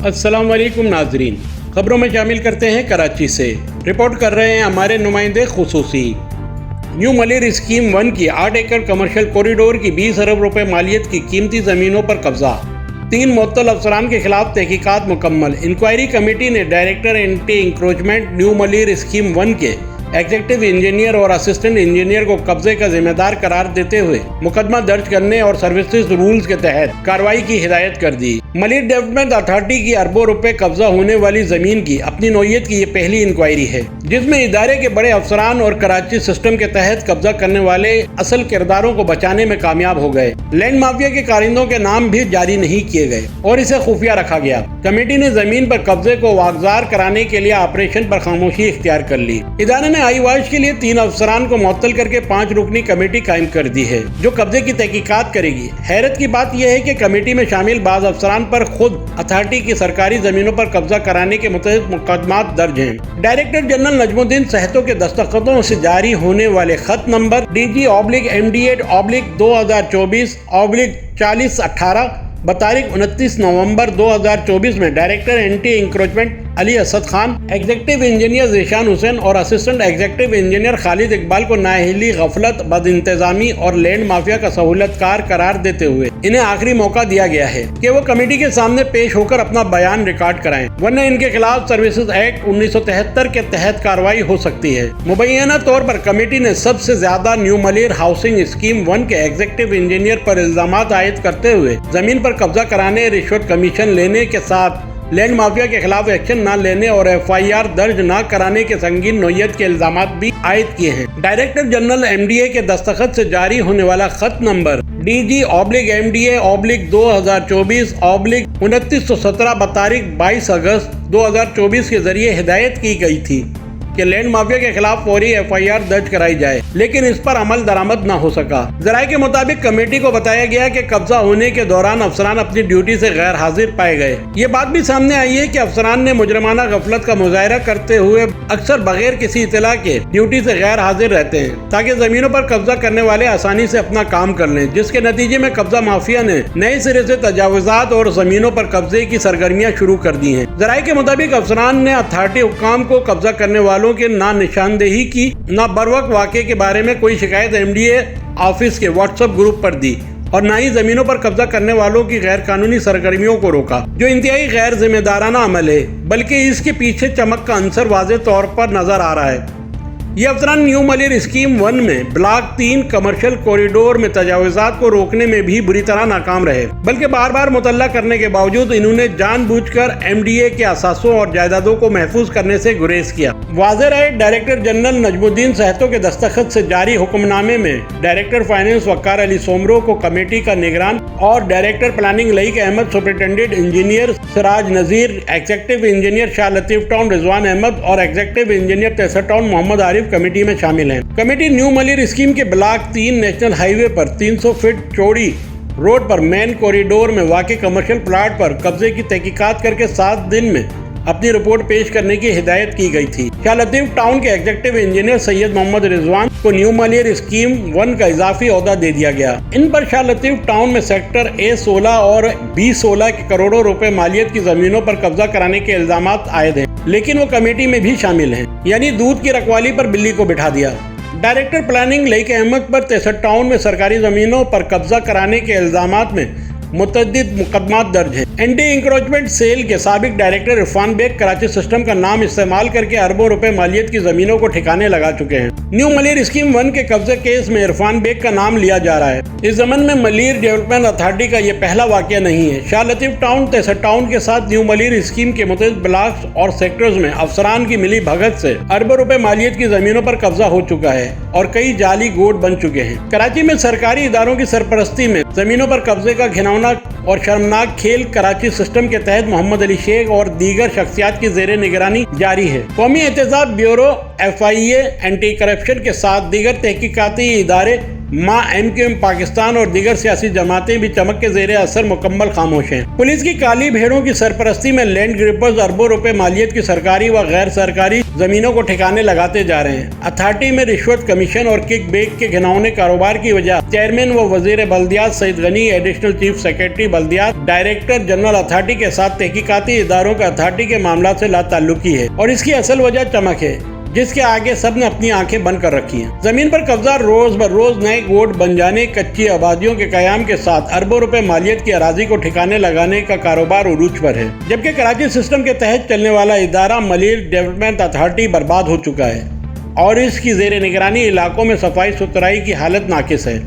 अस्सलाम वालेकुम नाजरीन, खबरों में शामिल करते हैं कराची से। रिपोर्ट कर रहे हैं हमारे नुमाइंदे खुसूसी। न्यू मलिर स्कीम 1 की 8 एकड़ कमर्शियल कॉरिडोर की 20 अरब रुपए मालियत की कीमती ज़मीनों पर कब्जा। 3 मुअत्तल अफसरान के खिलाफ तहकीकात मुकम्मल। इंक्वायरी कमेटी ने director anti encroachment new Malir scheme 1 के एग्जीक्यूटिव इंजीनियर और असिस्टेंट इंजीनियर को कब्जे का जिम्मेदार करार देते हुए मुकदमा दर्ज करने और सर्विसेज रूल्स के तहत कार्रवाई की हिदायत कर दी। मलिर डेवलपमेंट अथॉरिटी की अरबों रुपए कब्जा होने वाली जमीन की अपनी नौयत की ये पहली इंक्वायरी है, जिसमें इदारे के बड़े अफसरान और कराची सिस्टम के तहत कब्जा करने वाले असल किरदारों को बचाने में कामयाब हो गए। लैंड माफिया के कारिंदों के नाम भी जारी नहीं किए गए और इसे खुफिया रखा गया। कमेटी ने जमीन पर कब्जे को वागजार कराने के लिए ऑपरेशन पर खामोशी इख्तियार कर ली। इदारे ने आईवाश के लिए 3 अफसरान को मुअत्तल करके 5 रुकनी कमेटी कायम कर दी है, जो कब्जे की तहकीकात करेगी। हैरत की बात यह है कि कमेटी में शामिल बाज अफसरान पर खुद अथॉरिटी की सरकारी जमीनों पर कब्जा कराने के मुतअद्दिद मुकदमात दर्ज हैं। डायरेक्टर जनरल नजमुद्दीन सहतो के दस्तखतों से जारी होने वाले खत नंबर DG/MD8/2024/4018 बतारीख 29 नवंबर 2024 में director anti encroachment Ali Asad Khan, executive engineer Zeeshan Hussain और assistant executive engineer Khalid Iqbal को नाअहली, गफलत, बदइंतजामी और लैंड माफिया का सहूलतकार करार देते हुए इन्हें आखिरी मौका दिया गया है कि वो कमेटी के सामने पेश होकर अपना बयान रिकॉर्ड कराएं, वरना इनके खिलाफ सर्विसेज एक्ट 1973 के तहत कार्रवाई हो सकती है। मुबैना तौर पर कमेटी ने सबसे ज्यादा न्यू मलिर हाउसिंग स्कीम 1 के एग्जीक्यूटिव इंजीनियर पर इल्जामात आयद करते हुए जमीन पर कब्जा कराने, रिश्वत कमीशन लेने के साथ लैंड माफिया के खिलाफ एक्शन न लेने और FIR दर्ज न कराने के संगीन नौयत के इल्जामात भी आयद किए हैं। डायरेक्टर जनरल MDA के दस्तखत से जारी होने वाला खत नंबर DG/MDA/2024/2917 बतारीख 22 अगस्त 2024 के जरिए हिदायत की गई थी कि लैंड माफिया के खिलाफ फौरी FIR दर्ज कराई जाए, लेकिन इस पर अमल दरामद न हो सका। जराये के मुताबिक कमेटी को बताया गया कि कब्जा होने के दौरान अफसरान अपनी ड्यूटी से गैर हाजिर पाए गए। ये बात भी सामने आई है कि अफसरान ने मुजरमाना गफलत का मुजाहरा करते हुए अक्सर बगैर किसी इतला के ड्यूटी से गैर हाजिर रहते हैं, ताकि जमीनों पर कब्जा करने वाले आसानी से अपना काम कर लें, जिसके नतीजे में कब्जा माफिया ने नए सिरे से तजावुजात और जमीनों पर कब्जे की सरगर्मियां शुरू कर दी हैं। जराये के मुताबिक अफसरान ने अथॉरिटी हुक्काम को कब्जा करने वालों के ना निशानदेही की, ना बरवक्त वाक़े के बारे में कोई शिकायत MDA ऑफिस के व्हाट्सएप ग्रुप पर दी और ना ही जमीनों पर कब्जा करने वालों की गैर कानूनी सरगर्मियों को रोका, जो इंतहाई गैर जिम्मेदाराना अमल है, बल्कि इसके पीछे चमक का अंसर वाज़ेह तौर पर नजर आ रहा है। ये अफसरान न्यू मलिर स्कीम 1 में ब्लॉक 3 कमर्शियल कॉरिडोर में तजावुजात को रोकने में भी बुरी तरह नाकाम रहे, बल्कि बार बार मुतल्ला करने के बावजूद इन्होंने जानबूझकर MDA के असासों और जायदादों को महफूज करने से गुरेज किया। वाज़ेह रहे, डायरेक्टर जनरल नजमुद्दीन सहतो के दस्तखत से जारी हुक्मनामे में डायरेक्टर फाइनेंस वक्कार अली सोमरो को कमेटी का निगरान और director planning Laiq Ahmed, superintendent engineer Siraj Nazir, executive engineer Shah Latif town Rizwan Ahmed और executive engineer Taiser town Mohammad Arif committee में शामिल हैं। कमेटी न्यू मलिर स्कीम के ब्लॉक 3 नेशनल हाईवे पर 300 फीट चौड़ी रोड पर मेन कॉरिडोर में वाक़े कमर्शियल प्लाट पर कब्जे की तहकीकात करके 7 दिन में अपनी रिपोर्ट पेश करने की हिदायत की गई थी। शाह लतीफ टाउन के एग्जीक्यूटिव इंजीनियर सैयद मोहम्मद रिजवान को न्यू मलिर स्कीम 1 का इजाफी ओहदा दे दिया गया। इन पर शाह लतीफ टाउन में सेक्टर A16 और B16 के करोड़ों रुपए मालियत की जमीनों पर कब्जा कराने के इल्जामात आयद हैं, लेकिन वो कमेटी में भी शामिल हैं, यानी दूध की रखवाली पर बिल्ली को बिठा दिया। डायरेक्टर प्लानिंग लईक अहमद पर तेसर टाउन में सरकारी जमीनों पर कब्जा कराने के इल्जामात में मुतअद्दिद मुकदमात दर्ज हैं। एंटी इंक्रोचमेंट सेल के साबिक डायरेक्टर इरफान बेग कराची सिस्टम का नाम इस्तेमाल करके अरबों रुपए मालियत की जमीनों को ठिकाने लगा चुके हैं। न्यू मलिर स्कीम 1 के कब्जे केस में इरफान बेग का नाम लिया जा रहा है। इस जमन में मलिर डेवलपमेंट अथॉरिटी का यह पहला वाकया नहीं है। शाह लतीफ टाउन, तेसर टाउन के साथ न्यू मलिर स्कीम के मुतअद्दिद ब्लॉक्स और सेक्टर्स में अफसरान की मिली भगत से अरबों रुपए मालियत की जमीनों पर कब्जा हो चुका है और कई जाली गोट बन चुके हैं। कराची में सरकारी इदारों की सरपरस्ती में जमीनों पर कब्जे का घिनौना और शर्मनाक खेल कराची सिस्टम के तहत मोहम्मद अली शेख और दीगर शख्सियात की जेर निगरानी जारी है। कौमी एहतसाब ब्यूरो, FIA, एंटी करप्शन के साथ दीगर तहकीकाती इदारे, MQM पाकिस्तान और दीगर सियासी जमातें भी चमक के जेर असर मुकम्मल खामोश हैं। पुलिस की काली भेड़ों की सरपरस्ती में लैंड ग्रिपर्स अरबों रुपए मालियत की सरकारी व गैर सरकारी जमीनों को ठिकाने लगाते जा रहे हैं। अथॉरिटी में रिश्वत, कमीशन और किक बैक के घिनौने कारोबार की वजह चेयरमैन व वजीर बल्दियात Saeed Ghani, additional chief secretary बल्दियात, डायरेक्टर जनरल अथॉरिटी के साथ तहकीकाती इदारों का अथॉरिटी के मामला से लाताल्लुकी है और इसकी असल वजह चमक है, जिसके आगे सब ने अपनी आंखें बंद कर रखी हैं। जमीन पर कब्जा रोज बर रोज नए गोट बन जाने, कच्ची आबादियों के कयाम के साथ अरबों रुपए मालियत की अराजी को ठिकाने लगाने का कारोबार उरूज पर है, जबकि कराची सिस्टम के तहत चलने वाला इदारा मलील डेवलपमेंट अथॉरिटी बर्बाद हो चुका है और इसकी जेर निगरानी इलाकों में सफाई सुथराई की हालत नाकिस है।